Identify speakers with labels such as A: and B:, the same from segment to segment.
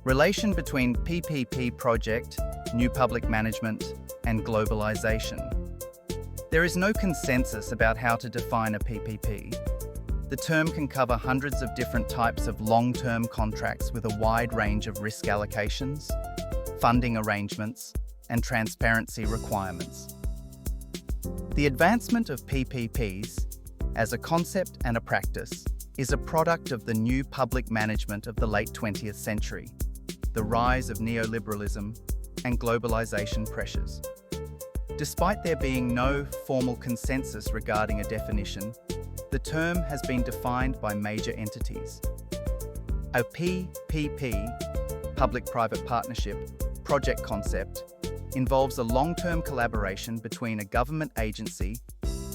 A: Relation between PPP project, new public management, and globalization. There is no consensus about how to define a PPP. The term can cover hundreds of different types of long-term contracts with a wide range of risk allocations, funding arrangements, and transparency requirements. The advancement of PPPs, as a concept and a practice, is a product of the new public management of the late 20th century, the rise of neoliberalism and globalization pressures. Despite there being no formal consensus regarding a definition, the term has been defined by major entities. A PPP, public-private partnership, project concept, involves a long-term collaboration between a government agency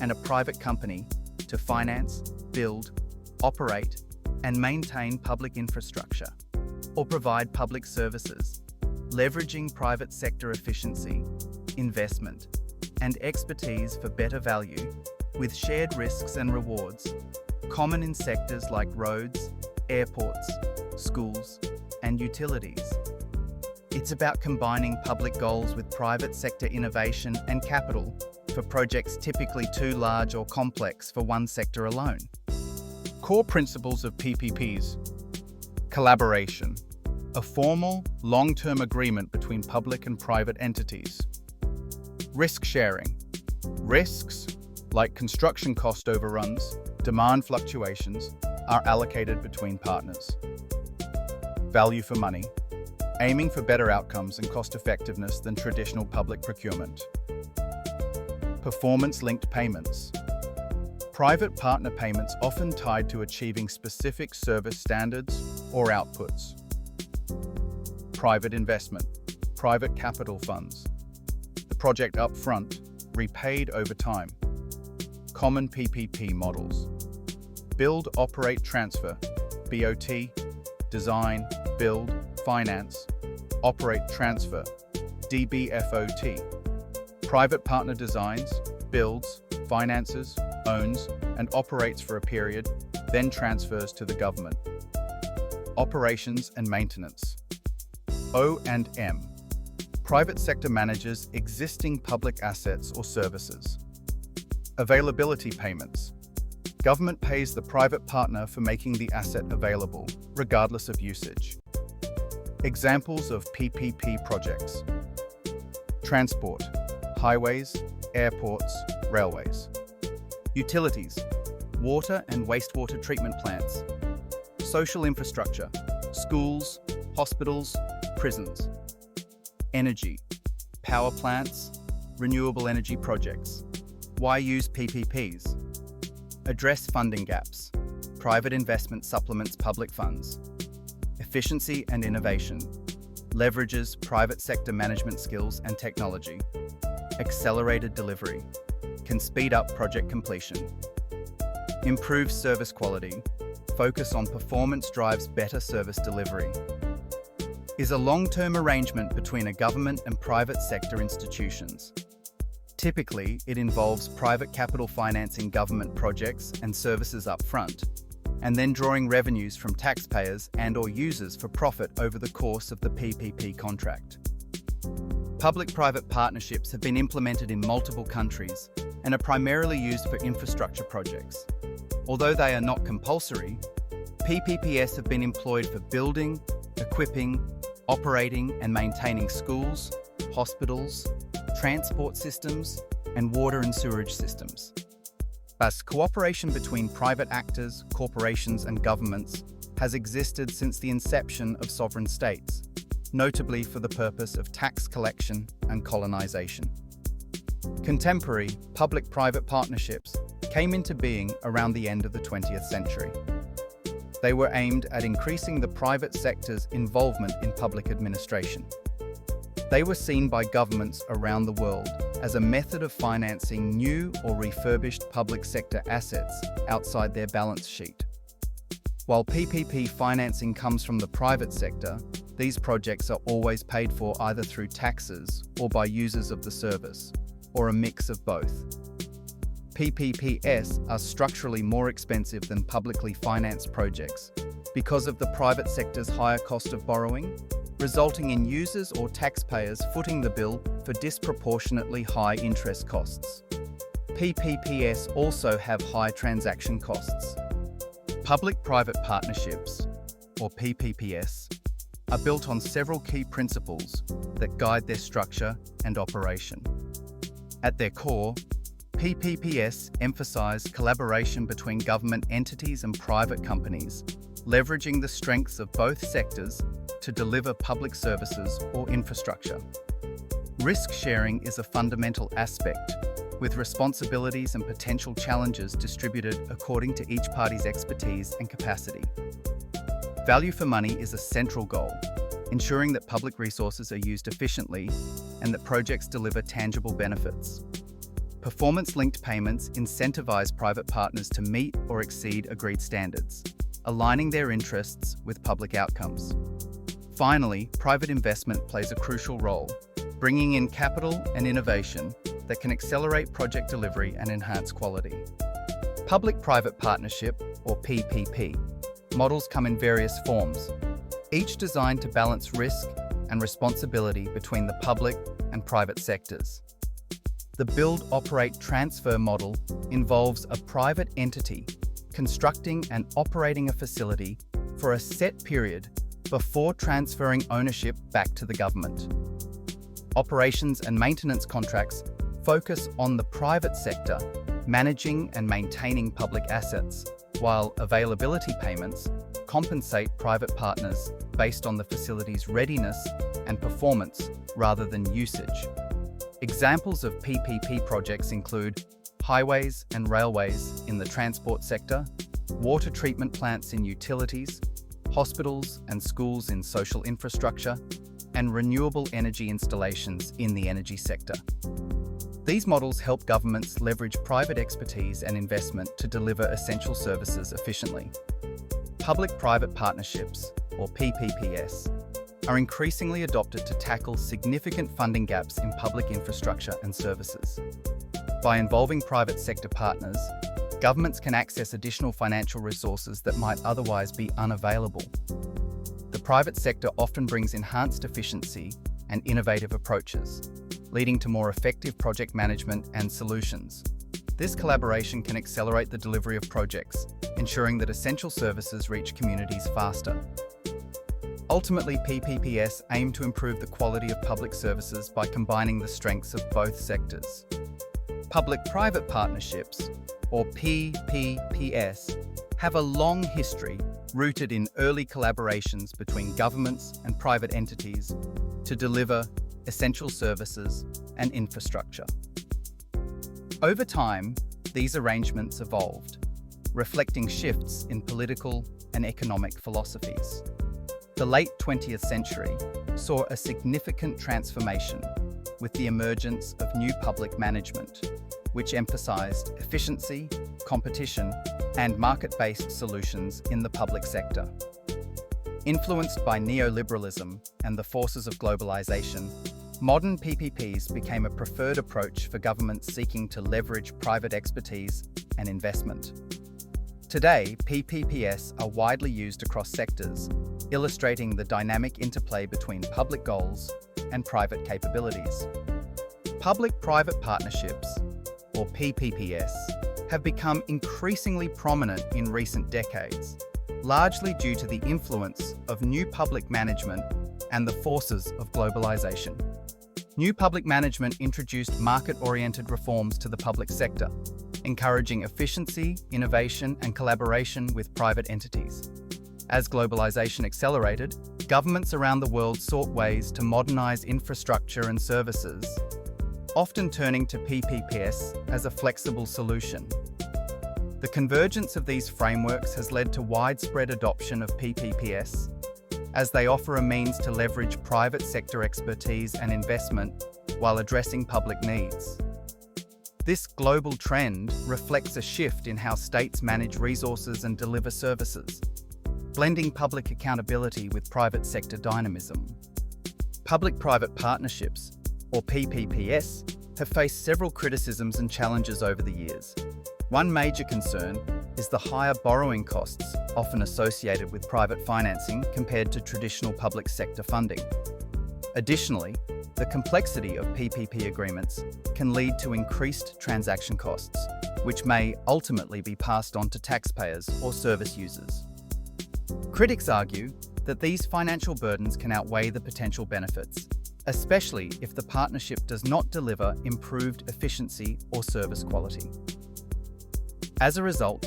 A: and a private company to finance, build, operate, and maintain public infrastructure, or provide public services, leveraging private sector efficiency, investment, and expertise for better value, with shared risks and rewards, common in sectors like roads, airports, schools, and utilities. It's about combining public goals with private sector innovation and capital for projects typically too large or complex for one sector alone.
B: Core principles of PPPs. Collaboration. A formal, long-term agreement between public and private entities. Risk sharing. Risks, like construction cost overruns, demand fluctuations, are allocated between partners. Value for money. Aiming for better outcomes and cost effectiveness than traditional public procurement. Performance-linked payments. Private partner payments often tied to achieving specific service standards or outputs. Private investment. Private capital funds. The project up front, repaid over time. Common PPP models. Build, operate, transfer. BOT. Design, build, finance, operate, transfer. DBFOT. Private partner designs, builds, finances, owns, and operates for a period, then transfers to the government. Operations and maintenance. O&M. Private sector manages existing public assets or services. Availability payments. Government pays the private partner for making the asset available, regardless of usage. Examples of PPP projects. Transport. Highways, airports, railways. Utilities. Water and wastewater treatment plants. Social infrastructure. Schools, hospitals, prisons. Energy. Power plants, renewable energy projects. Why use PPPs? Address funding gaps. Private investment supplements public funds. Efficiency and innovation. Leverages private sector management skills and technology. Accelerated delivery. Can speed up project completion. Improves service quality. Focus on performance drives better service delivery. Is a long-term arrangement between a government and private sector institutions. Typically, it involves private capital financing government projects and services up front, and then drawing revenues from taxpayers and/or users for profit over the course of the PPP contract. Public-private partnerships have been implemented in multiple countries and are primarily used for infrastructure projects. Although they are not compulsory, PPPs have been employed for building, equipping, operating and maintaining schools, hospitals, transport systems, and water and sewerage systems. Thus, cooperation between private actors, corporations, and governments has existed since the inception of sovereign states, notably for the purpose of tax collection and colonization. Contemporary public-private partnerships came into being around the end of the 20th century. They were aimed at increasing the private sector's involvement in public administration. They were seen by governments around the world as a method of financing new or refurbished public sector assets outside their balance sheet. While PPP financing comes from the private sector, these projects are always paid for either through taxes or by users of the service, or a mix of both. PPPs are structurally more expensive than publicly financed projects because of the private sector's higher cost of borrowing,
A: resulting in users or taxpayers footing the bill for disproportionately high interest costs. PPPs also have high transaction costs. Public-private partnerships, or PPPs, are built on several key principles that guide their structure and operation. At their core, PPPs emphasize collaboration between government entities and private companies, leveraging the strengths of both sectors to deliver public services or infrastructure. Risk sharing is a fundamental aspect, with responsibilities and potential challenges distributed according to each party's expertise and capacity. Value for money is a central goal, ensuring that public resources are used efficiently and that projects deliver tangible benefits. Performance-linked payments incentivize private partners to meet or exceed agreed standards, aligning their interests with public outcomes. Finally, private investment plays a crucial role, bringing in capital and innovation that can accelerate project delivery and enhance quality. Public-private partnership, or PPP, models come in various forms, each designed to balance risk and responsibility between the public and private sectors. The build, operate, transfer model involves a private entity constructing and operating a facility for a set period before transferring ownership back to the government. Operations and maintenance contracts focus on the private sector managing and maintaining public assets, while availability payments compensate private partners based on the facility's readiness and performance rather than usage. Examples of PPP projects include highways and railways in the transport sector, water treatment plants in utilities, hospitals and schools in social infrastructure, and renewable energy installations in the energy sector. These models help governments leverage private expertise and investment to deliver essential services efficiently. Public-private partnerships, or PPPs, are increasingly adopted to tackle significant funding gaps in public infrastructure and services. By involving private sector partners, governments can access additional financial resources that might otherwise be unavailable. The private sector often brings enhanced efficiency and innovative approaches, leading to more effective project management and solutions. This collaboration can accelerate the delivery of projects, ensuring that essential services reach communities faster. Ultimately, PPPs aim to improve the quality of public services by combining the strengths of both sectors. Public-private partnerships, or PPPs, have a long history rooted in early collaborations between governments and private entities to deliver essential services and infrastructure. Over time, these arrangements evolved, reflecting shifts in political and economic philosophies. The late 20th century saw a significant transformation with the emergence of new public management, which emphasized efficiency, competition, and market-based solutions in the public sector. Influenced by neoliberalism and the forces of globalization, modern PPPs became a preferred approach for governments seeking to leverage private expertise and investment. Today, PPPs are widely used across sectors, illustrating the dynamic interplay between public goals and private capabilities. Public-private partnerships, or PPPs, have become increasingly prominent in recent decades, largely due to the influence of new public management and the forces of globalization. New public management introduced market-oriented reforms to the public sector, encouraging efficiency, innovation, and collaboration with private entities. As globalization accelerated, governments around the world sought ways to modernize infrastructure and services, often turning to PPPs as a flexible solution. The convergence of these frameworks has led to widespread adoption of PPPs, as they offer a means to leverage private sector expertise and investment while addressing public needs. This global trend reflects a shift in how states manage resources and deliver services, blending public accountability with private sector dynamism. Public-private partnerships, or PPPs, have faced several criticisms and challenges over the years. One major concern is the higher borrowing costs often associated with private financing compared to traditional public sector funding. Additionally, the complexity of PPP agreements can lead to increased transaction costs, which may ultimately be passed on to taxpayers or service users. Critics argue that these financial burdens can outweigh the potential benefits, especially if the partnership does not deliver improved efficiency or service quality. As a result,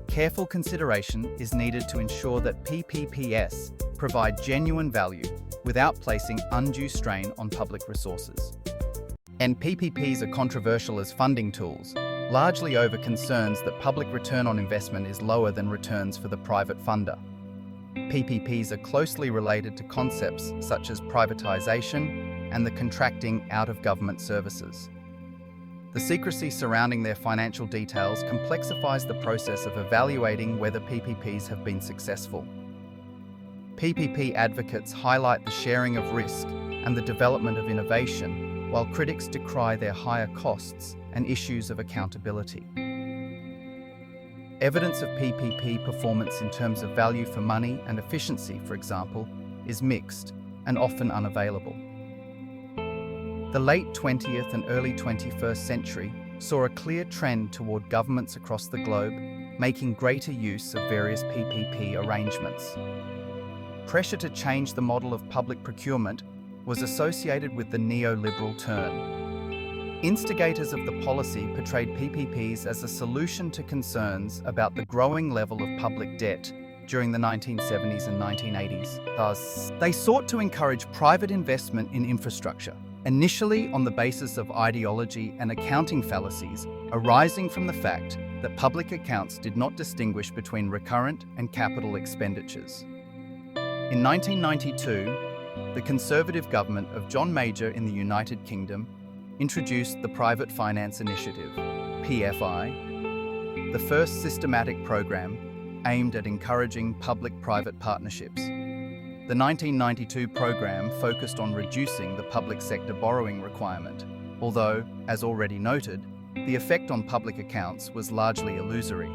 A: careful consideration is needed to ensure that PPPs provide genuine value without placing undue strain on public resources. And PPPs are controversial as funding tools, largely over concerns that public return on investment is lower than returns for the private funder. PPPs are closely related to concepts such as privatisation and the contracting out of government services. The secrecy surrounding their financial details complexifies the process of evaluating whether PPPs have been successful. PPP advocates highlight the sharing of risk and the development of innovation, while critics decry their higher costs and issues of accountability. Evidence of PPP performance in terms of value for money and efficiency, for example, is mixed and often unavailable. The late 20th and early 21st century saw a clear trend toward governments across the globe making greater use of various PPP arrangements. Pressure to change the model of public procurement was associated with the neoliberal turn. Instigators of the policy portrayed PPPs as a solution to concerns about the growing level of public debt during the 1970s and 1980s. Thus, they sought to encourage private investment in infrastructure, initially on the basis of ideology and accounting fallacies arising from the fact that public accounts did not distinguish between recurrent and capital expenditures. In 1992, the Conservative government of John Major in the United Kingdom introduced the Private Finance Initiative, PFI, the first systematic program aimed at encouraging public-private partnerships. The 1992 program focused on reducing the public sector borrowing requirement, although, as already noted, the effect on public accounts was largely illusory.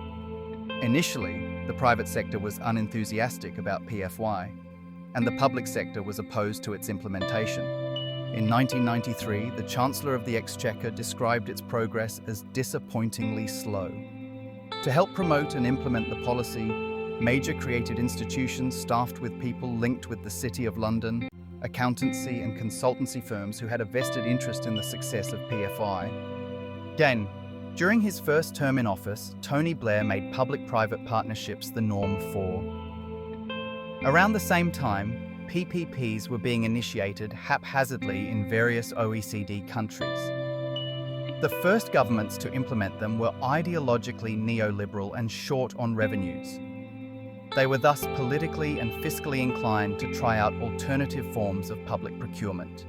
A: Initially, the private sector was unenthusiastic about PFI, and the public sector was opposed to its implementation. In 1993, the Chancellor of the Exchequer described its progress as disappointingly slow. To help promote and implement the policy, Major created institutions staffed with people linked with the City of London, accountancy and consultancy firms who had a vested interest in the success of PFI. Again, during his first term in office, Tony Blair made public-private partnerships the norm for. Around the same time, PPPs were being initiated haphazardly in various OECD countries. The first governments to implement them were ideologically neoliberal and short on revenues. They were thus politically and fiscally inclined to try out alternative forms of public procurement.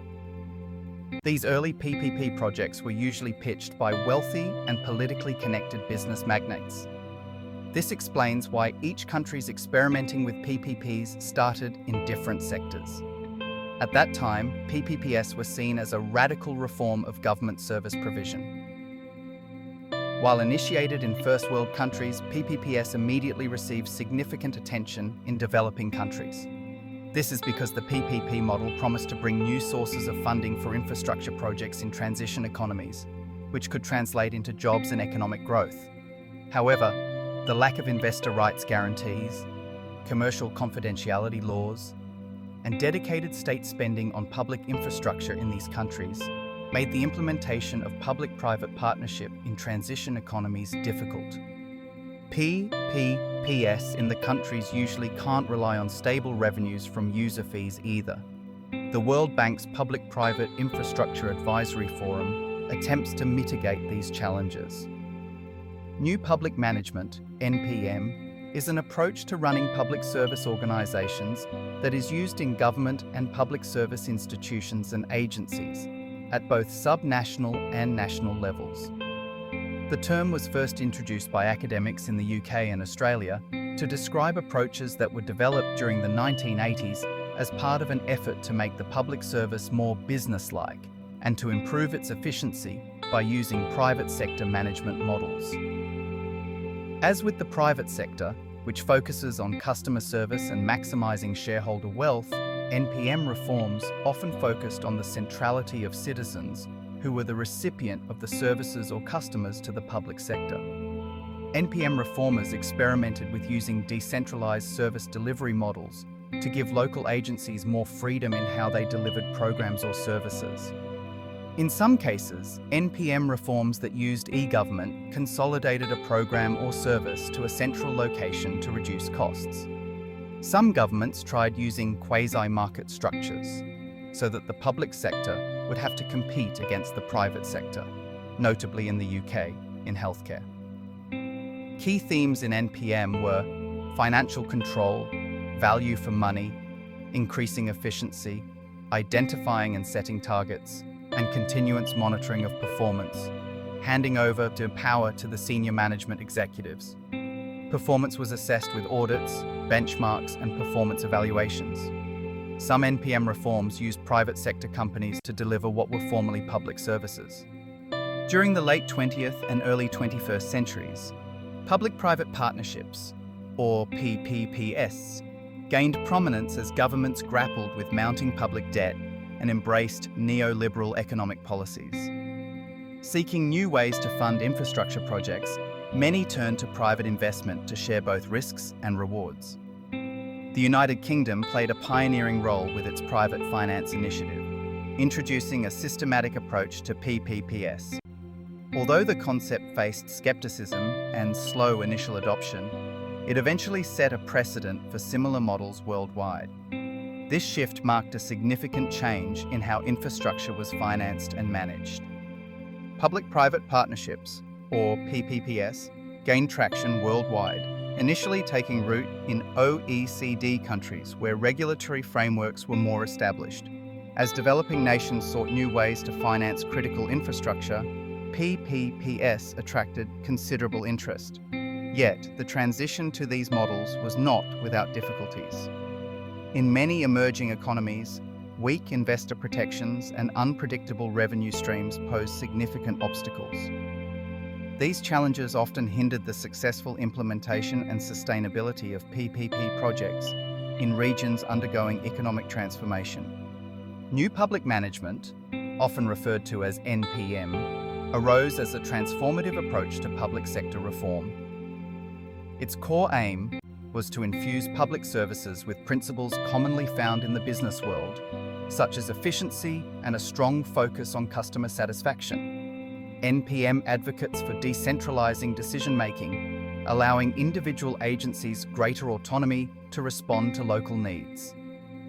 A: These early PPP projects were usually pitched by wealthy and politically connected business magnates. This explains why each country's experimenting with PPPs started in different sectors. At that time, PPPs were seen as a radical reform of government service provision. While initiated in first world countries, PPPs immediately received significant attention in developing countries. This is because the PPP model promised to bring new sources of funding for infrastructure projects in transition economies, which could translate into jobs and economic growth. However, the lack of investor rights guarantees, commercial confidentiality laws, and dedicated state spending on public infrastructure in these countries made the implementation of public-private partnership in transition economies difficult. PPPs in the countries usually can't rely on stable revenues from user fees either. The World Bank's Public-Private Infrastructure Advisory Forum attempts to mitigate these challenges. New Public Management, NPM, is an approach to running public service organisations that is used in government and public service institutions and agencies at both sub-national and national levels. The term was first introduced by academics in the UK and Australia to describe approaches that were developed during the 1980s as part of an effort to make the public service more business-like and to improve its efficiency by using private sector management models. As with the private sector, which focuses on customer service and maximizing shareholder wealth, NPM reforms often focused on the centrality of citizens who were the recipient of the services or customers to the public sector. NPM reformers experimented with using decentralized service delivery models to give local agencies more freedom in how they delivered programs or services. In some cases, NPM reforms that used e-government consolidated a program or service to a central location to reduce costs. Some governments tried using quasi-market structures so that the public sector would have to compete against the private sector, notably in the UK, in healthcare. Key themes in NPM were financial control, value for money, increasing efficiency, identifying and setting targets, and continuous monitoring of performance, handing over the power to the senior management executives. Performance was assessed with audits, benchmarks, and performance evaluations. Some NPM reforms used private sector companies to deliver what were formerly public services. During the late 20th and early 21st centuries, public-private partnerships, or PPPs, gained prominence as governments grappled with mounting public debt and embraced neoliberal economic policies. Seeking new ways to fund infrastructure projects, many turned to private investment to share both risks and rewards. The United Kingdom played a pioneering role with its private finance initiative, introducing a systematic approach to PPPs. Although the concept faced skepticism and slow initial adoption, it eventually set a precedent for similar models worldwide. This shift marked a significant change in how infrastructure was financed and managed. Public-private partnerships, or PPPs, gained traction worldwide, initially taking root in OECD countries where regulatory frameworks were more established. As developing nations sought new ways to finance critical infrastructure, PPPs attracted considerable interest. Yet, the transition to these models was not without difficulties. In many emerging economies, weak investor protections and unpredictable revenue streams pose significant obstacles. These challenges often hindered the successful implementation and sustainability of PPP projects in regions undergoing economic transformation. New public management, often referred to as NPM, arose as a transformative approach to public sector reform. Its core aim was to infuse public services with principles commonly found in the business world, such as efficiency and a strong focus on customer satisfaction. NPM advocates for decentralizing decision-making, allowing individual agencies greater autonomy to respond to local needs.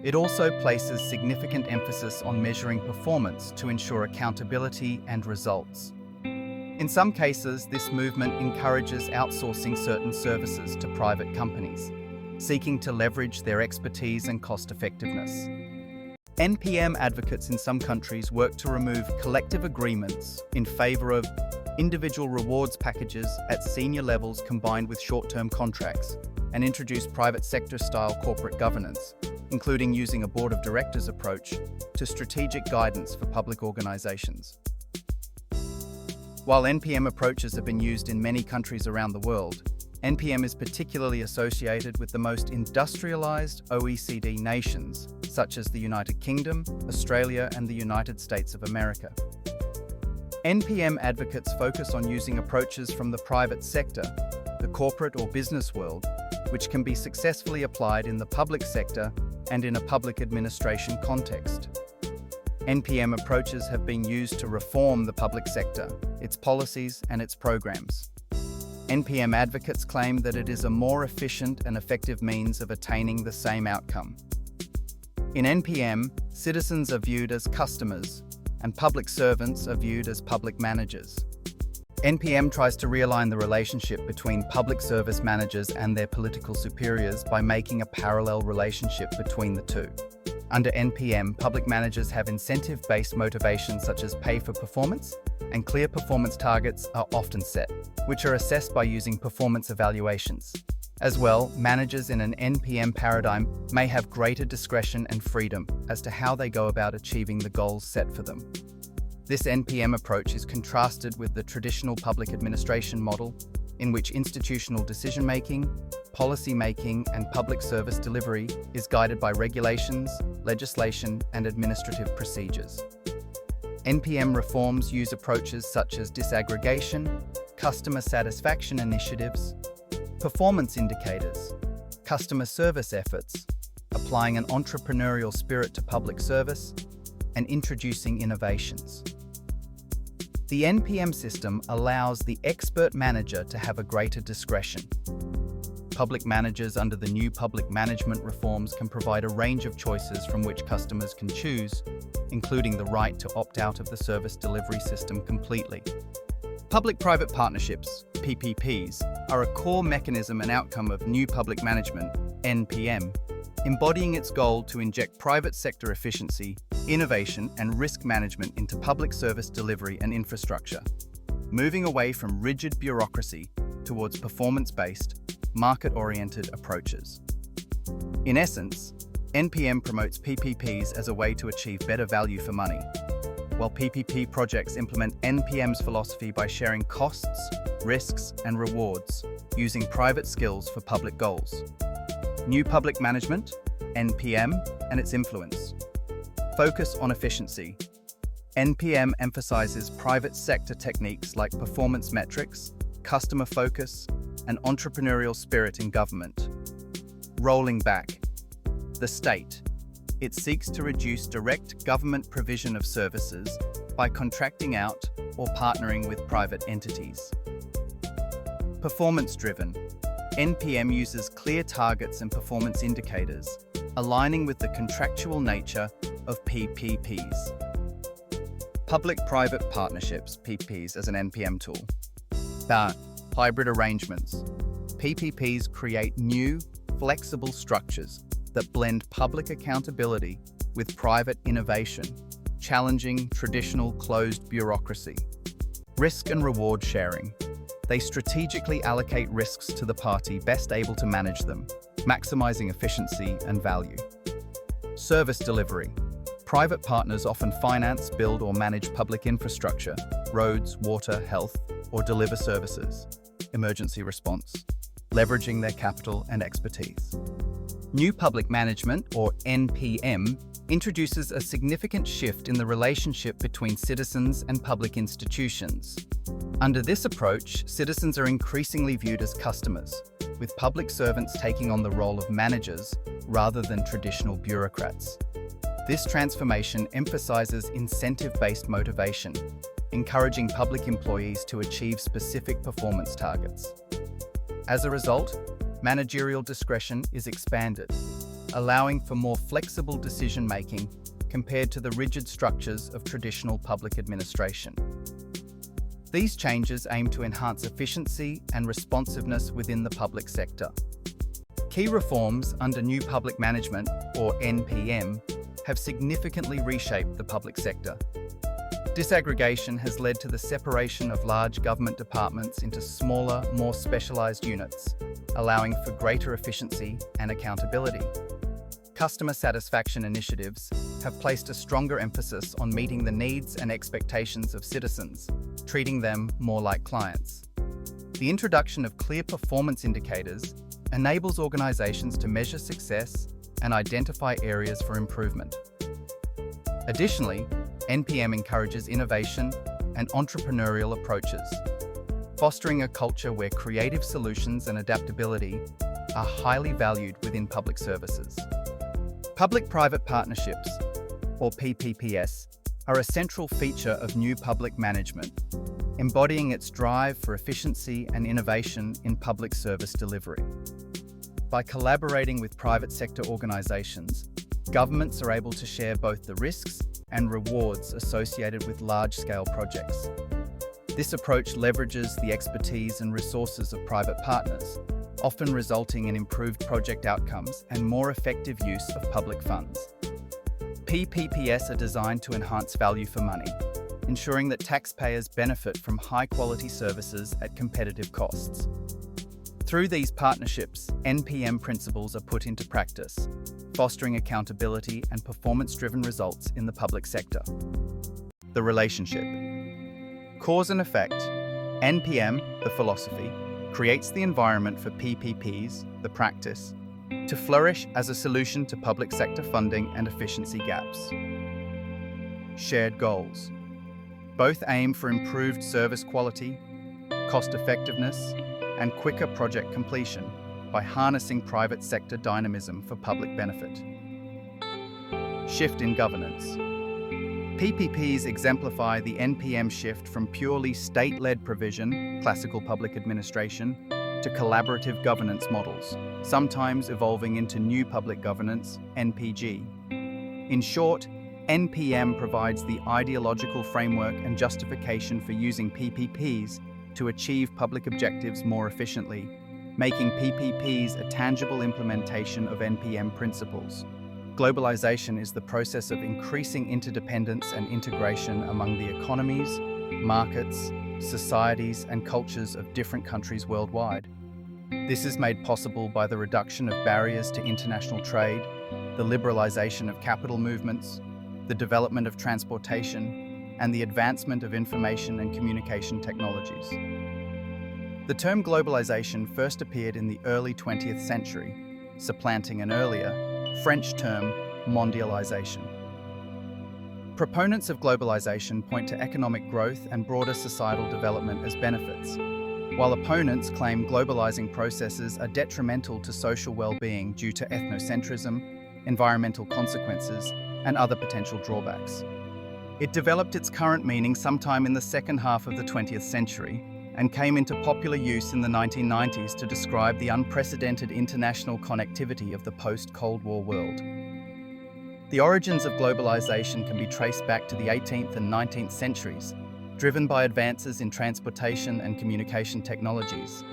A: It also places significant emphasis on measuring performance to ensure accountability and results. In some cases, this movement encourages outsourcing certain services to private companies, seeking to leverage their expertise and cost-effectiveness. NPM advocates in some countries work to remove collective agreements in favor of individual rewards packages at senior levels combined with short-term contracts, and introduce private sector-style corporate governance, including using a board of directors approach to strategic guidance for public organizations. While NPM approaches have been used in many countries around the world, NPM is particularly associated with the most industrialized OECD nations, such as the United Kingdom, Australia, and the United States of America. NPM advocates focus on using approaches from the private sector, the corporate or business world, which can be successfully applied in the public sector and in a public administration context. NPM approaches have been used to reform the public sector, its policies, and its programs. NPM advocates claim that it is a more efficient and effective means of attaining the same outcome. In NPM, citizens are viewed as customers, and public servants are viewed as public managers. NPM tries to realign the relationship between public service managers and their political superiors by making a parallel relationship between the two. Under NPM, public managers have incentive-based motivations such as pay for performance, and clear performance targets are often set, which are assessed by using performance evaluations. As well, managers in an NPM paradigm may have greater discretion and freedom as to how they go about achieving the goals set for them. This NPM approach is contrasted with the traditional public administration model, in which institutional decision-making, policy making and public service delivery is guided by regulations, legislation, and administrative procedures. NPM reforms use approaches such as disaggregation, customer satisfaction initiatives, performance indicators, customer service efforts, applying an entrepreneurial spirit to public service, and introducing innovations. The NPM system allows the expert manager to have a greater discretion. Public managers under the new public management reforms can provide a range of choices from which customers can choose, including the right to opt out of the service delivery system completely. Public-private partnerships, PPPs, are a core mechanism and outcome of new public management, NPM, embodying its goal to inject private sector efficiency, innovation, and risk management into public service delivery and infrastructure, moving away from rigid bureaucracy towards performance-based, market-oriented approaches. In essence, NPM promotes PPPs as a way to achieve better value for money, while PPP projects implement NPM's philosophy by sharing costs, risks, and rewards, using private skills for public goals. New public management, NPM, and its influence. Focus on efficiency. NPM emphasizes private sector techniques like performance metrics, customer focus, and entrepreneurial spirit in government. Rolling back. The state. It seeks to reduce direct government provision of services by contracting out or partnering with private entities. Performance-driven. NPM uses clear targets and performance indicators, aligning with the contractual nature of PPPs. Public-private partnerships, PPPs, as an NPM tool. Hybrid arrangements. PPPs create new, flexible structures that blend public accountability with private innovation, challenging traditional closed bureaucracy. Risk and reward sharing. They strategically allocate risks to the party best able to manage them, maximizing efficiency and value. Service delivery. Private partners often finance, build, or manage public infrastructure, roads, water, health, or deliver services. Emergency response, leveraging their capital and expertise. New public management, or NPM, introduces a significant shift in the relationship between citizens and public institutions. Under this approach, citizens are increasingly viewed as customers, with public servants taking on the role of managers rather than traditional bureaucrats. This transformation emphasizes incentive-based motivation, encouraging public employees to achieve specific performance targets. As a result, managerial discretion is expanded, allowing for more flexible decision-making compared to the rigid structures of traditional public administration. These changes aim to enhance efficiency and responsiveness within the public sector. Key reforms under New Public Management, or NPM, have significantly reshaped the public sector. Disaggregation has led to the separation of large government departments into smaller, more specialised units, allowing for greater efficiency and accountability. Customer satisfaction initiatives have placed a stronger emphasis on meeting the needs and expectations of citizens, treating them more like clients. The introduction of clear performance indicators enables organisations to measure success and identify areas for improvement. Additionally, NPM encourages innovation and entrepreneurial approaches, fostering a culture where creative solutions and adaptability are highly valued within public services. Public-private partnerships, or PPPs, are a central feature of new public management, embodying its drive for efficiency and innovation in public service delivery. By collaborating with private sector organisations, governments are able to share both the risks and rewards associated with large-scale projects. This approach leverages the expertise and resources of private partners, often resulting in improved project outcomes and more effective use of public funds. PPPs are designed to enhance value for money, ensuring that taxpayers benefit from high-quality services at competitive costs. Through these partnerships, NPM principles are put into practice, fostering accountability and performance-driven results in the public sector. The relationship. Cause and effect. NPM, the philosophy, creates the environment for PPPs, the practice, to flourish as a solution to public sector funding and efficiency gaps. Shared goals. Both aim for improved service quality, cost effectiveness, and quicker project completion by harnessing private sector dynamism for public benefit. Shift in governance. PPPs exemplify the NPM shift from purely state-led provision, classical public administration, to collaborative governance models, sometimes evolving into new public governance, NPG. In short, NPM provides the ideological framework and justification for using PPPs to achieve public objectives more efficiently, making PPPs a tangible implementation of NPM principles. Globalization is the process of increasing interdependence and integration among the economies, markets, societies, and cultures of different countries worldwide. This is made possible by the reduction of barriers to international trade, the liberalization of capital movements, the development of transportation, and the advancement of information and communication technologies. The term globalization first appeared in the early 20th century, supplanting an earlier, French term, mondialization. Proponents of globalization point to economic growth and broader societal development as benefits, while opponents claim globalizing processes are detrimental to social well-being due to ethnocentrism, environmental consequences, and other potential drawbacks. It developed its current meaning sometime in the second half of the 20th century and came into popular use in the 1990s to describe the unprecedented international connectivity of the post-Cold War world. The origins of globalization can be traced back to the 18th and 19th centuries, driven by advances in transportation and communication technologies.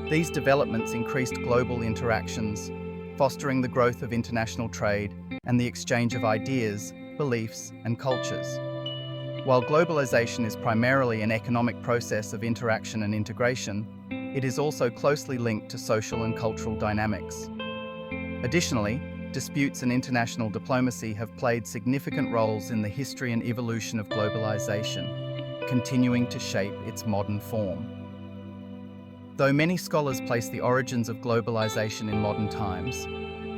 A: These developments increased global interactions, fostering the growth of international trade and the exchange of ideas, beliefs, and cultures. While globalization is primarily an economic process of interaction and integration, it is also closely linked to social and cultural dynamics. Additionally, disputes and international diplomacy have played significant roles in the history and evolution of globalization, continuing to shape its modern form. Though many scholars place the origins of globalization in modern times,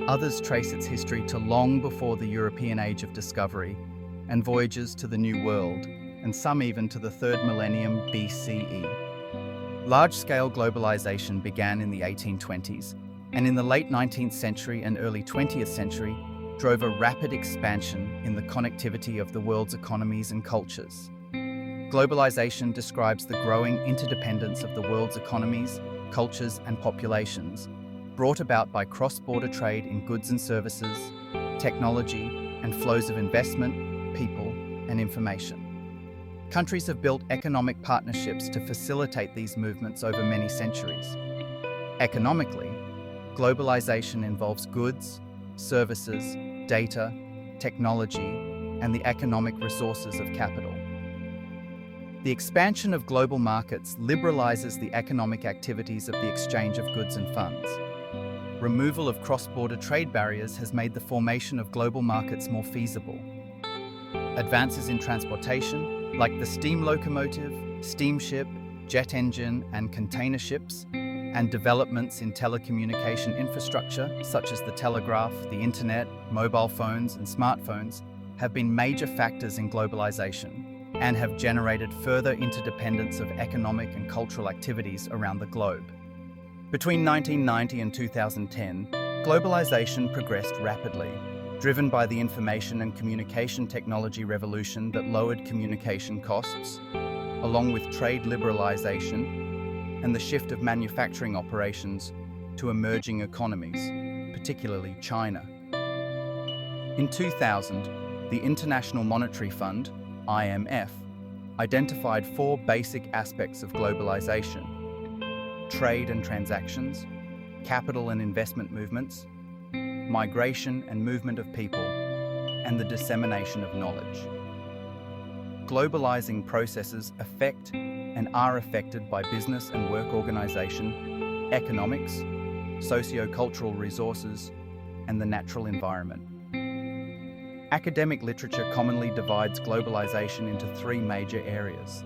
A: others trace its history to long before the European Age of Discovery and voyages to the New World, and some even to the 3rd millennium BCE. Large-scale globalization began in the 1820s, and in the late 19th century and early 20th century drove a rapid expansion in the connectivity of the world's economies and cultures. Globalization describes the growing interdependence of the world's economies, cultures, and populations, brought about by cross-border trade in goods and services, technology, and flows of investment, people, and information. Countries have built economic partnerships to facilitate these movements over many centuries. Economically, globalization involves goods, services, data, technology, and the economic resources of capital. The expansion of global markets liberalizes the economic activities of the exchange of goods and funds. Removal of cross-border trade barriers has made the formation of global markets more feasible. Advances in transportation, like the steam locomotive, steamship, jet engine, and container ships, and developments in telecommunication infrastructure, such as the telegraph, the internet, mobile phones, and smartphones, have been major factors in globalization and have generated further interdependence of economic and cultural activities around the globe. Between 1990 and 2010, globalization progressed rapidly, driven by the information and communication technology revolution that lowered communication costs, along with trade liberalization and the shift of manufacturing operations to emerging economies, particularly China. In 2000, the International Monetary Fund, IMF, identified 4 basic aspects of globalization: trade and transactions, capital and investment movements, migration and movement of people, and the dissemination of knowledge. Globalizing processes affect and are affected by business and work organization, economics, socio-cultural resources, and the natural environment. Academic literature commonly divides globalization into 3 major areas: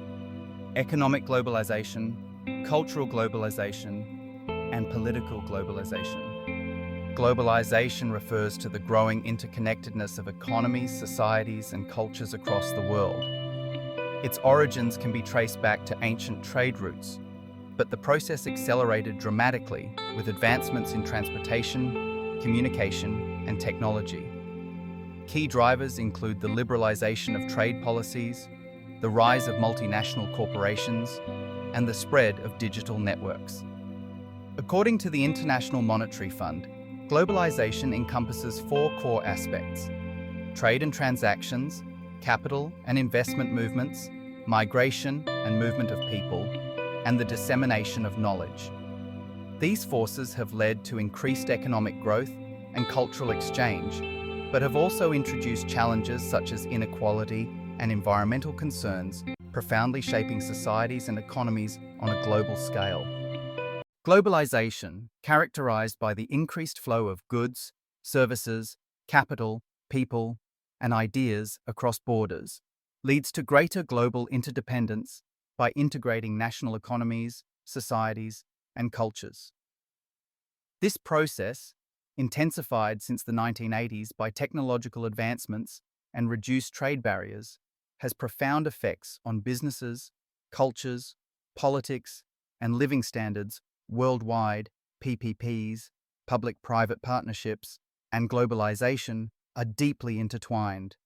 A: economic globalization, cultural globalization, and political globalization. Globalization refers to the growing interconnectedness of economies, societies, and cultures across the world. Its origins can be traced back to ancient trade routes, but the process accelerated dramatically with advancements in transportation, communication, and technology. Key drivers include the liberalization of trade policies, the rise of multinational corporations, and the spread of digital networks. According to the International Monetary Fund, globalization encompasses four core aspects: trade and transactions, capital and investment movements, migration and movement of people, and the dissemination of knowledge. These forces have led to increased economic growth and cultural exchange, but have also introduced challenges such as inequality and environmental concerns, profoundly shaping societies and economies on a global scale. Globalization, characterized by the increased flow of goods, services, capital, people, and ideas across borders, leads to greater global interdependence by integrating national economies, societies, and cultures. This process, intensified since the 1980s by technological advancements and reduced trade barriers, has profound effects on businesses, cultures, politics, and living standards worldwide. PPPs, public-private partnerships, and globalization are deeply intertwined.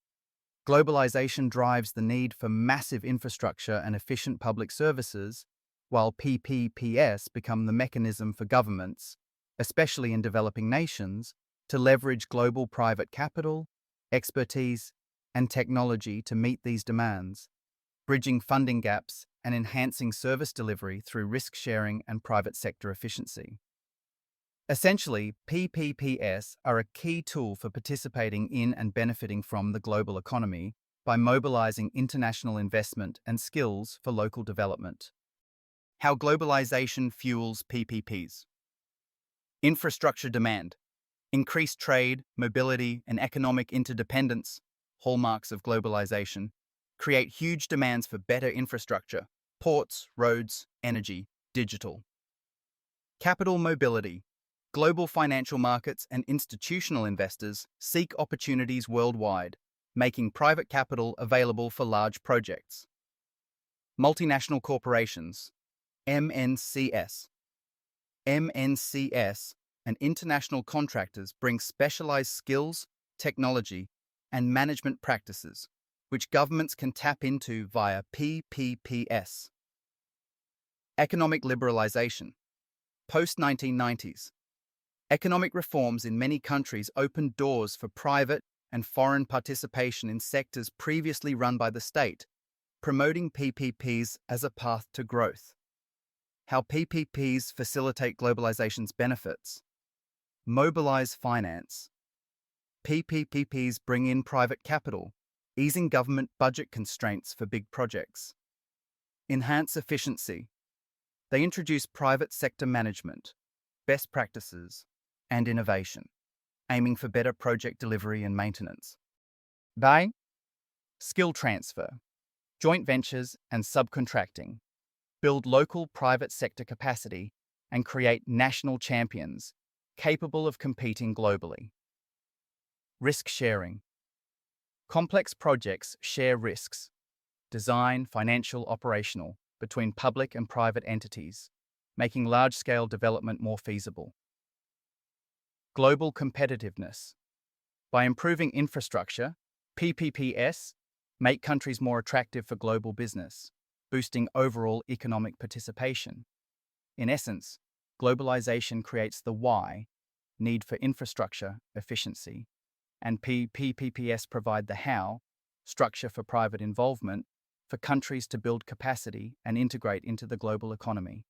A: Globalization drives the need for massive infrastructure and efficient public services, while PPPs become the mechanism for governments, especially in developing nations, to leverage global private capital, expertise, and technology to meet these demands, bridging funding gaps and enhancing service delivery through risk sharing and private sector efficiency. Essentially, PPPs are a key tool for participating in and benefiting from the global economy by mobilizing international investment and skills for local development. How globalization fuels PPPs. Infrastructure demand. Increased trade, mobility, and economic interdependence, hallmarks of globalization, create huge demands for better infrastructure: ports, roads, energy, digital. Capital mobility. Global financial markets and institutional investors seek opportunities worldwide, making private capital available for large projects. Multinational corporations, MNCs. MNCs and international contractors bring specialized skills, technology, and management practices, which governments can tap into via PPPs. Economic liberalization. Post-1990s. Economic reforms in many countries opened doors for private and foreign participation in sectors previously run by the state, promoting PPPs as a path to growth. How PPPs facilitate globalization's benefits. Mobilize finance. PPPs bring in private capital, easing government budget constraints for big projects. Enhance efficiency. They introduce private sector management, best practices, and innovation, aiming for better project delivery and maintenance. By skill transfer, joint ventures and subcontracting, build local private sector capacity and create national champions capable of competing globally. Risk sharing. Complex projects share risks, design, financial, operational, between public and private entities, making large-scale development more feasible. Global competitiveness. By improving infrastructure, PPPs make countries more attractive for global business, boosting overall economic participation. In essence, globalization creates the why, need for infrastructure, efficiency, and PPPs provide the how, structure for private involvement, for countries to build capacity and integrate into the global economy.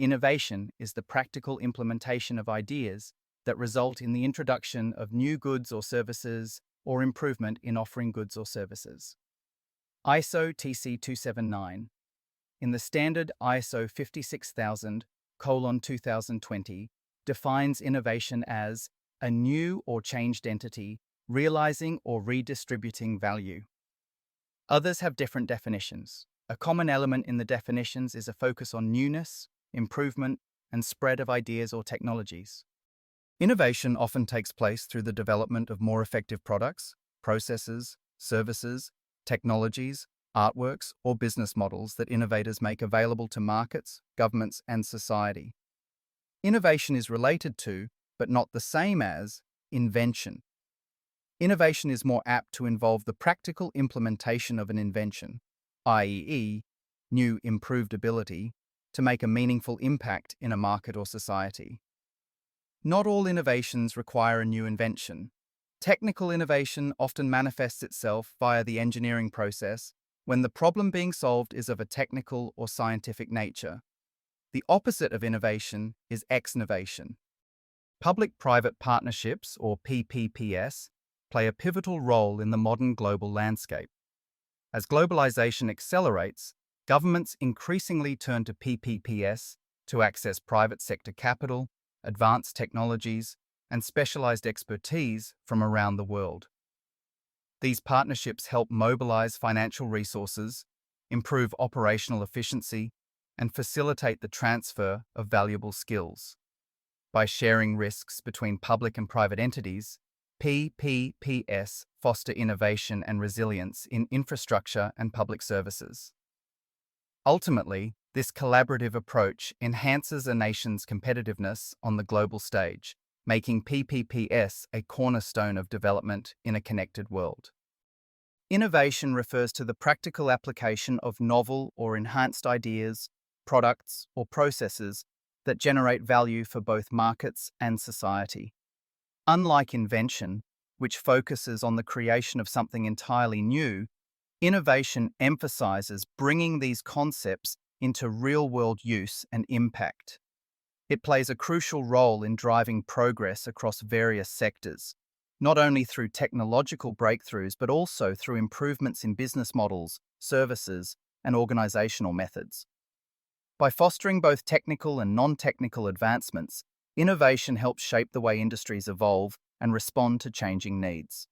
A: Innovation is the practical implementation of ideas that result in the introduction of new goods or services or improvement in offering goods or services. ISO TC 279. In the standard ISO 56000:2020 defines innovation as a new or changed entity realizing or redistributing value. Others have different definitions. A common element in the definitions is a focus on newness, improvement, and spread of ideas or technologies. Innovation often takes place through the development of more effective products, processes, services, technologies, artworks, or business models that innovators make available to markets, governments, and society. Innovation is related to, but not the same as, invention. Innovation is more apt to involve the practical implementation of an invention, i.e., new improved ability, to make a meaningful impact in a market or society. Not all innovations require a new invention. Technical innovation often manifests itself via the engineering process when the problem being solved is of a technical or scientific nature. The opposite of innovation is exnovation. Public-private partnerships, or PPPs, play a pivotal role in the modern global landscape. As globalization accelerates, governments increasingly turn to PPPs to access private sector capital, advanced technologies, and specialized expertise from around the world. These partnerships help mobilize financial resources, improve operational efficiency, and facilitate the transfer of valuable skills. By sharing risks between public and private entities, PPPs foster innovation and resilience in infrastructure and public services. Ultimately, this collaborative approach enhances a nation's competitiveness on the global stage, making PPPs a cornerstone of development in a connected world. Innovation refers to the practical application of novel or enhanced ideas, products, or processes that generate value for both markets and society. Unlike invention, which focuses on the creation of something entirely new, innovation emphasizes bringing these concepts into real-world use and impact. It plays a crucial role in driving progress across various sectors, not only through technological breakthroughs but also through improvements in business models, services, and organizational methods. By fostering both technical and non-technical advancements, innovation helps shape the way industries evolve and respond to changing needs.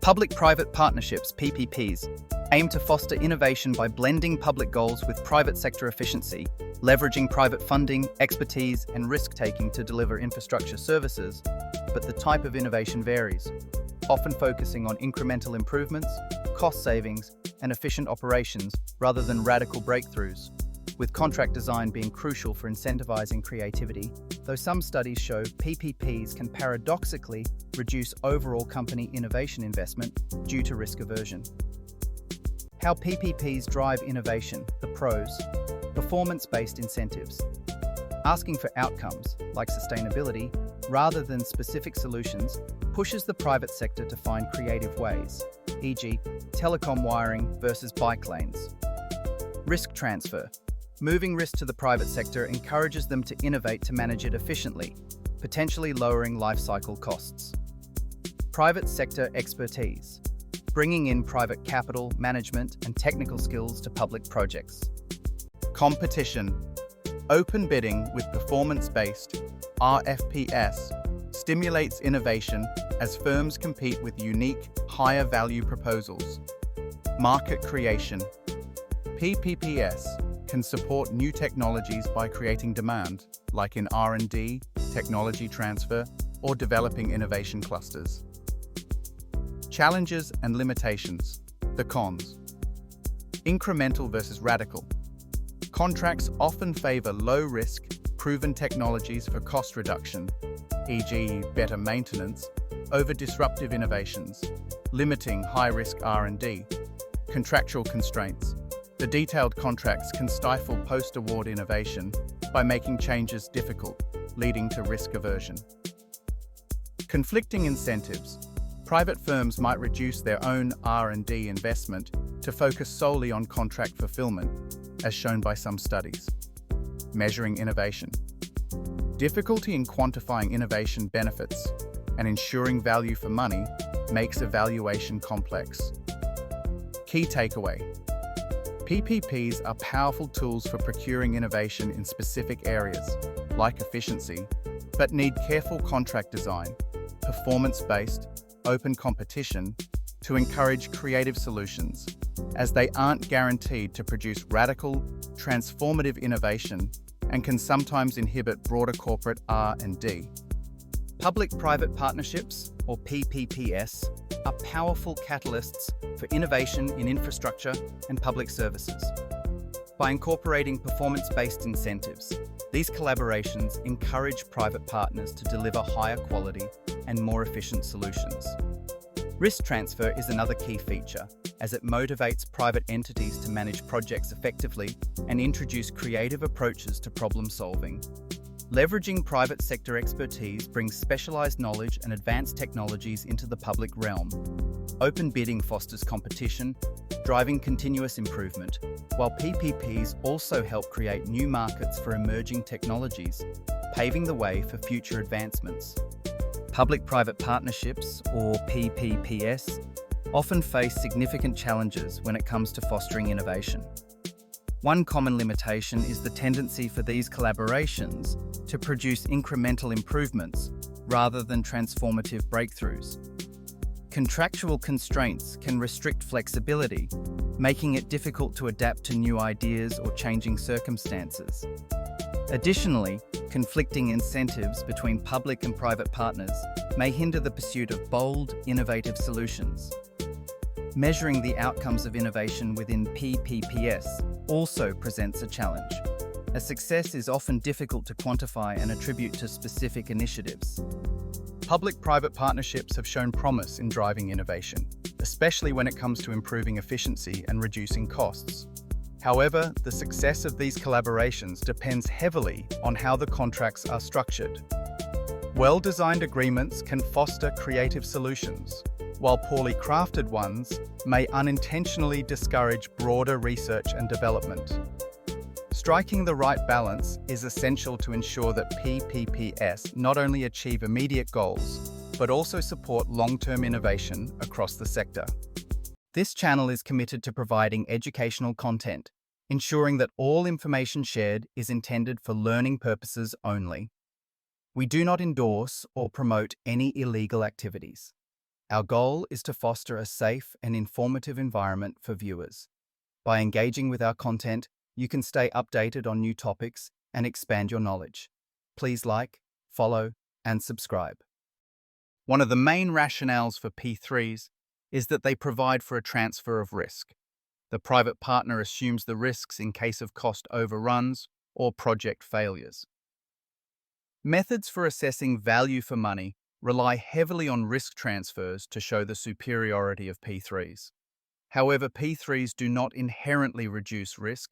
A: Public-private partnerships, PPPs, aim to foster innovation by blending public goals with private sector efficiency, leveraging private funding, expertise, and risk-taking to deliver infrastructure services, but the type of innovation varies, often focusing on incremental improvements, cost savings, and efficient operations rather than radical breakthroughs, with contract design being crucial for incentivizing creativity, though some studies show PPPs can paradoxically reduce overall company innovation investment due to risk aversion. How PPPs drive innovation, the pros: performance-based incentives. Asking for outcomes, like sustainability, rather than specific solutions, pushes the private sector to find creative ways, e.g., telecom wiring versus bike lanes. Risk transfer. Moving risk to the private sector encourages them to innovate to manage it efficiently, potentially lowering life cycle costs. Private sector expertise. Bringing in private capital, management, and technical skills to public projects. Competition. Open bidding with performance-based RFPs stimulates innovation as firms compete with unique, higher-value proposals. Market creation. PPPs can support new technologies by creating demand, like in R&D, technology transfer, or developing innovation clusters. Challenges and limitations. The cons. Incremental versus radical. Contracts often favor low-risk, proven technologies for cost reduction, e.g. better maintenance, over disruptive innovations, limiting high-risk R&D. Contractual constraints. The detailed contracts can stifle post-award innovation by making changes difficult, leading to risk aversion. Conflicting incentives. Private firms might reduce their own R&D investment to focus solely on contract fulfillment, as shown by some studies. Measuring innovation. Difficulty in quantifying innovation benefits and ensuring value for money makes evaluation complex. Key takeaway. PPPs are powerful tools for procuring innovation in specific areas, like efficiency, but need careful contract design, performance-based, open competition, to encourage creative solutions
B: as they aren't guaranteed to produce radical, transformative innovation and can sometimes inhibit broader corporate R&D.
A: Public-private partnerships, or PPPs, are powerful catalysts for innovation in infrastructure and public services. By incorporating performance-based incentives, these collaborations encourage private partners to deliver higher quality and more efficient solutions. Risk transfer is another key feature, as it motivates private entities to manage projects effectively and introduce creative approaches to problem solving. Leveraging private sector expertise brings specialized knowledge and advanced technologies into the public realm. Open bidding fosters competition, driving continuous improvement, while PPPs also help create new markets for emerging technologies, paving the way for future advancements. Public-private partnerships, or PPPs, often face significant challenges when it comes to fostering innovation. One common limitation is the tendency for these collaborations to produce incremental improvements rather than transformative breakthroughs. Contractual constraints can restrict flexibility, making it difficult to adapt to new ideas or changing circumstances. Additionally, conflicting incentives between public and private partners may hinder the pursuit of bold, innovative solutions. Measuring the outcomes of innovation within PPPs also presents a challenge. A success is often difficult to quantify and attribute to specific initiatives.
B: Public-private partnerships have shown promise in driving innovation, especially when it comes to improving efficiency and reducing costs. However, the success of these collaborations depends heavily on how the contracts are structured. Well-designed agreements can foster creative solutions, while poorly crafted ones may unintentionally discourage broader research and development. Striking the right balance is essential to ensure that PPPs not only achieve immediate goals, but also support long-term innovation across the sector.
A: This channel is committed to providing educational content, ensuring that all information shared is intended for learning purposes only. We do not endorse or promote any illegal activities. Our goal is to foster a safe and informative environment for viewers. By engaging with our content, you can stay updated on new topics and expand your knowledge. Please like, follow, and subscribe.
B: One of the main rationales for P3s is that they provide for a transfer of risk. The private partner assumes the risks in case of cost overruns or project failures. Methods for assessing value for money rely heavily on risk transfers to show the superiority of P3s. However, P3s do not inherently reduce risk,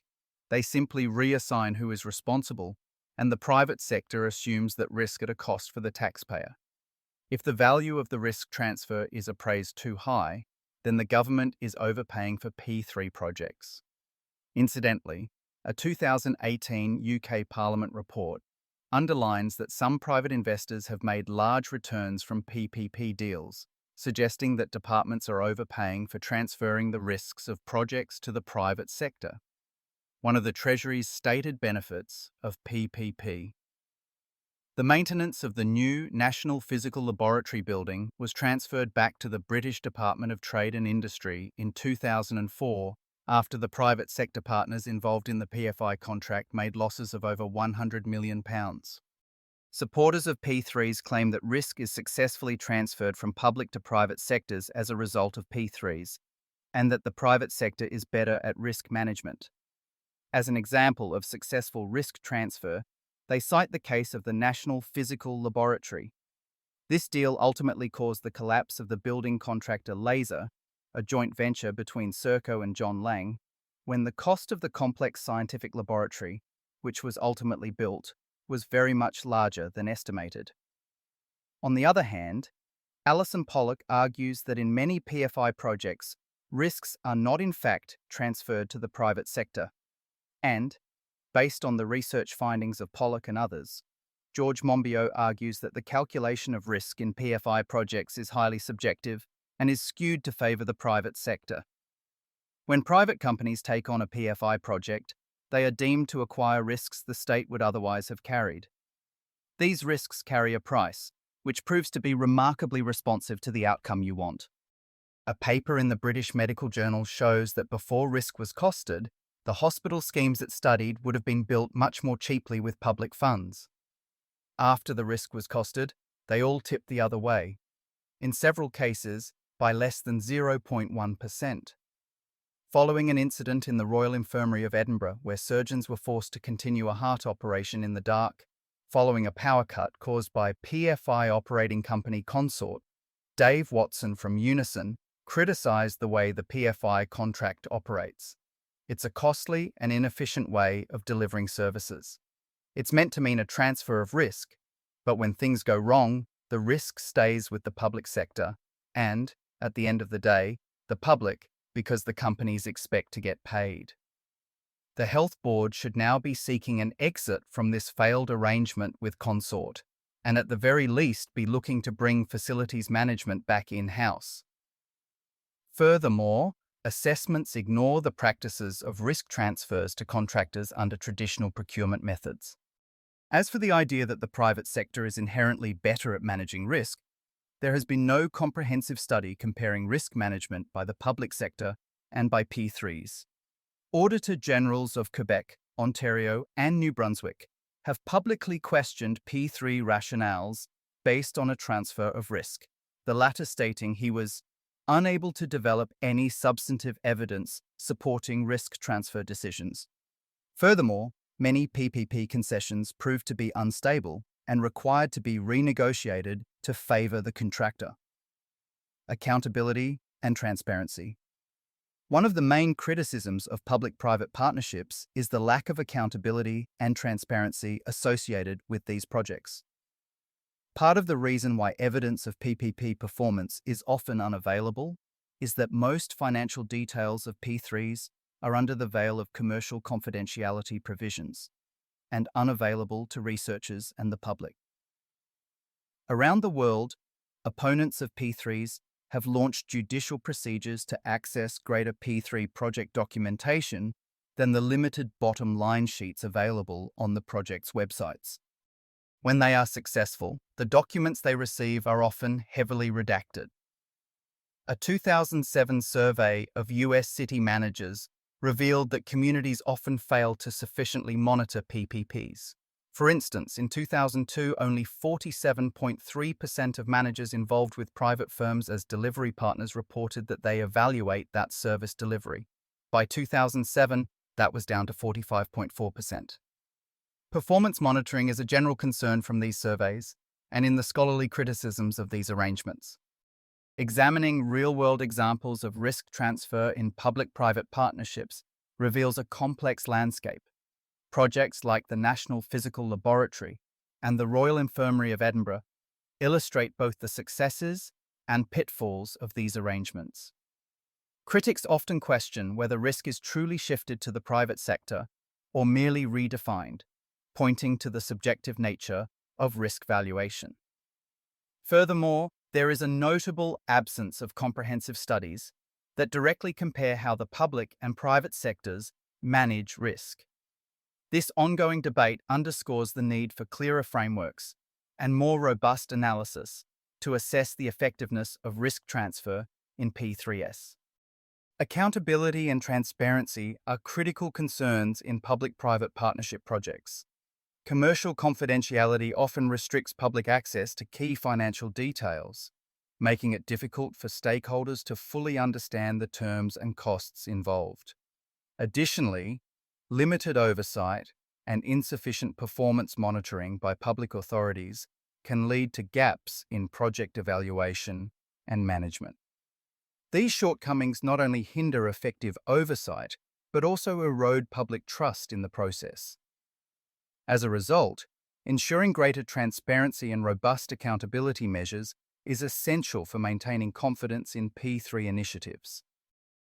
B: they simply reassign who is responsible, and the private sector assumes that risk at a cost for the taxpayer. If the value of the risk transfer is appraised too high, then the government is overpaying for P3 projects. Incidentally, a 2018 UK Parliament report underlines that some private investors have made large returns from PPP deals, suggesting that departments are overpaying for transferring the risks of projects to the private sector. One of the Treasury's stated benefits of PPP. The maintenance of the new National Physical Laboratory building was transferred back to the British Department of Trade and Industry in 2004 after the private sector partners involved in the PFI contract made losses of over £100 million. Supporters of P3s claim that risk is successfully transferred from public to private sectors as a result of P3s, and that the private sector is better at risk management. As an example of successful risk transfer, they cite the case of the National Physical Laboratory. This deal ultimately caused the collapse of the building contractor Laser, a joint venture between Serco and John Lang, when the cost of the complex scientific laboratory, which was ultimately built, was very much larger than estimated. On the other hand, Alison Pollock argues that in many PFI projects, risks are not in fact transferred to the private sector. And, based on the research findings of Pollock and others, George Monbiot argues that the calculation of risk in PFI projects is highly subjective and is skewed to favour the private sector. When private companies take on a PFI project, they are deemed to acquire risks the state would otherwise have carried. These risks carry a price, which proves to be remarkably responsive to the outcome you want.
A: A paper in the British Medical Journal shows that before risk was costed, the hospital schemes it studied would have been built much more cheaply with public funds. After the risk was costed, they all tipped the other way, in several cases by less than 0.1%. Following an incident in the Royal Infirmary of Edinburgh where surgeons were forced to continue a heart operation in the dark, following a power cut caused by PFI operating company Consort, Dave Watson from Unison criticised the way the PFI contract operates. It's a costly and inefficient way of delivering services. It's meant to mean a transfer of risk, but when things go wrong, the risk stays with the public sector and, at the end of the day, the public, because the companies expect to get paid. The Health Board should now be seeking an exit from this failed arrangement with Consort, and at the very least be looking to bring facilities management back in-house. Furthermore, assessments ignore the practices of risk transfers to contractors under traditional procurement methods. As for the idea that the private sector is inherently better at managing risk, there has been no comprehensive study comparing risk management by the public sector and by P3s. Auditor Generals of Quebec, Ontario, and New Brunswick have publicly questioned P3 rationales based on a transfer of risk, the latter stating he was unable to develop any substantive evidence supporting risk transfer decisions. Furthermore, many PPP concessions proved to be unstable and required to be renegotiated to favour the contractor. Accountability and transparency. One of the main criticisms of public-private partnerships is the lack of accountability and transparency associated with these projects. Part of the reason why evidence of PPP performance is often unavailable is that most financial details of P3s are under the veil of commercial confidentiality provisions and unavailable to researchers and the public. Around the world, opponents of P3s have launched judicial procedures to access greater P3 project documentation than the limited bottom line sheets available on the project's websites. When they are successful, the documents they receive are often heavily redacted. A 2007 survey of US city managers revealed that communities often fail to sufficiently monitor PPPs. For instance, in 2002, only 47.3% of managers involved with private firms as delivery partners reported that they evaluate that service delivery. By 2007, that was down to 45.4%. Performance monitoring is a general concern from these surveys and in the scholarly criticisms of these arrangements. Examining real-world examples of risk transfer in public-private partnerships reveals a complex landscape. Projects like the National Physical Laboratory and the Royal Infirmary of Edinburgh illustrate both the successes and pitfalls of these arrangements. Critics often question whether risk is truly shifted to the private sector or merely redefined, pointing to the subjective nature of risk valuation. Furthermore, there is a notable absence of comprehensive studies that directly compare how the public and private sectors manage risk. This ongoing debate underscores the need for clearer frameworks and more robust analysis to assess the effectiveness of risk transfer in P3S. Accountability and transparency are critical concerns in public-private partnership projects. Commercial confidentiality often restricts public access to key financial details, making it difficult for stakeholders to fully understand the terms and costs involved. Additionally, limited oversight and insufficient performance monitoring by public authorities can lead to gaps in project evaluation and management. These shortcomings not only hinder effective oversight, but also erode public trust in the process. As a result, ensuring greater transparency and robust accountability measures is essential for maintaining confidence in P3 initiatives.